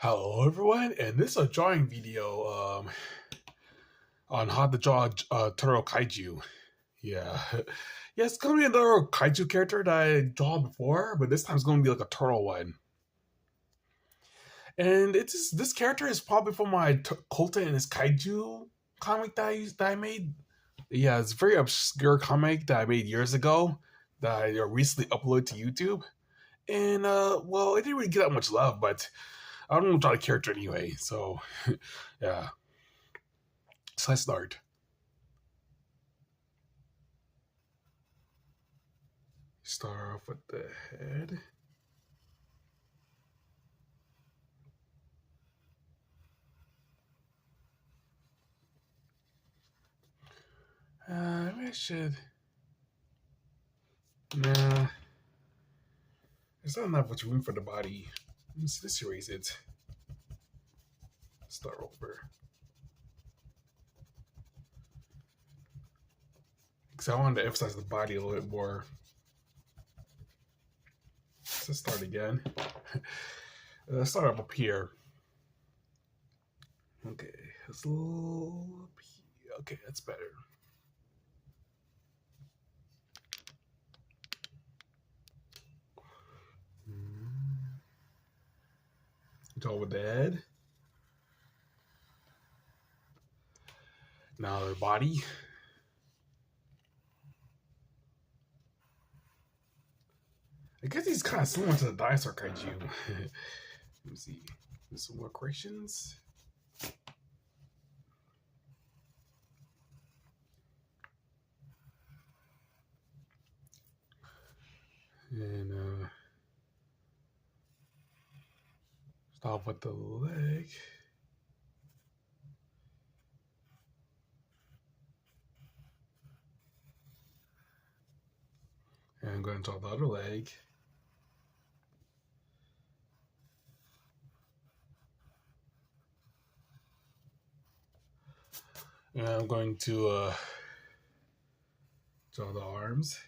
Hello everyone, and this is a drawing video on how to draw turtle kaiju. Yeah. Yeah, it's gonna be another kaiju character that I draw before, but this time it's gonna be like a turtle one. And this character is probably from my Kolton and his Kaiju comic that I made. Yeah, it's a very obscure comic that I made years ago that I recently uploaded to YouTube. And well, it didn't really get that much love, but I don't want to draw the character anyway, so yeah. So let's start. Start off with the head. Maybe I should. Nah. There's not enough much room for the body. Let's erase it. Start over. Because I wanted to emphasize the body a little bit more. Let's start again. Let's start up here. Okay, it's a little up here. Okay, that's better. Draw with the head. Now their body. I guess he's kind of similar to the Dinosaur Kaiju. Let me see. There's some more corrections. And start with the leg. And I'm going to draw the other leg. And I'm going to draw the arms.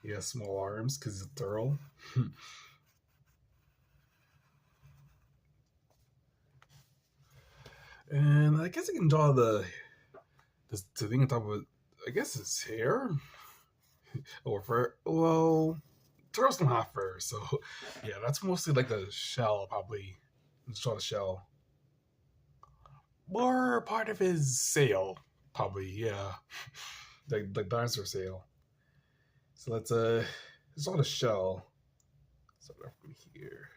He has small arms because he's a turtle. And I guess I can draw the thing on top of it. I guess it's hair or fur. Well, turtles don't have fur, so yeah, that's mostly like the shell, probably. Let's draw the shell. Or part of his sail, probably. Yeah, like dinosaur sail. So let's draw the shell. Start off from here.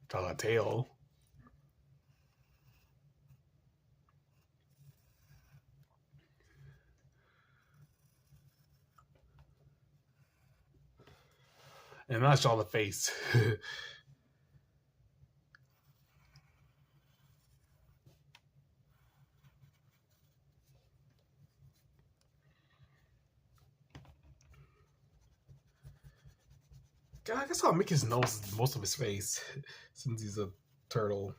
Draw the tail. And now draw the face. I guess I'll make his nose most of his face since he's a turtle.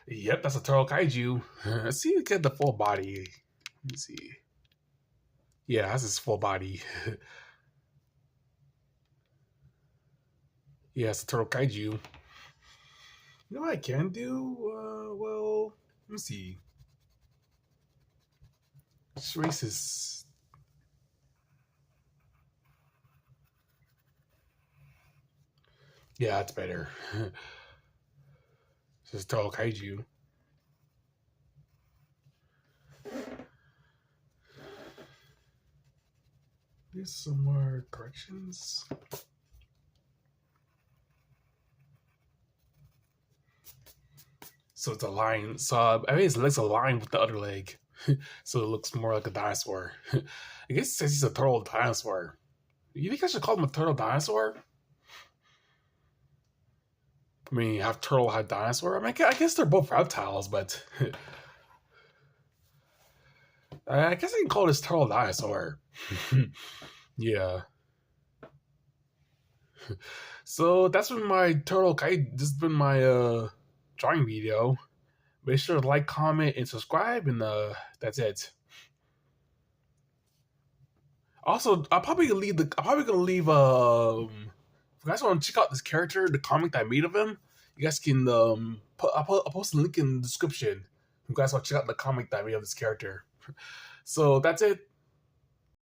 Yep, that's a turtle kaiju. Let's see, get the full body. Let me see. Yeah, that's his full body. Yeah, it's a turtle kaiju. You know what I can do? Well, let me see. Just erase his. Yeah, it's better. Just Turtle Kaiju. There's some more corrections. So it's a lion. So I mean, it looks a lion with the other leg. So it looks more like a dinosaur. I guess it says he's a turtle dinosaur. You think I should call him a turtle dinosaur? I mean, have turtle, have dinosaur. I mean, I guess they're both reptiles, but I guess I can call this turtle dinosaur. Yeah. So that's been my turtle kite. This has been my drawing video. Make sure to like, comment, and subscribe, and that's it. Also, I'm probably gonna leave if you guys want to check out this character, the comic that I made of him, you guys can I'll post a link in the description. If you guys want to check out the comic that I made of this character. So that's it.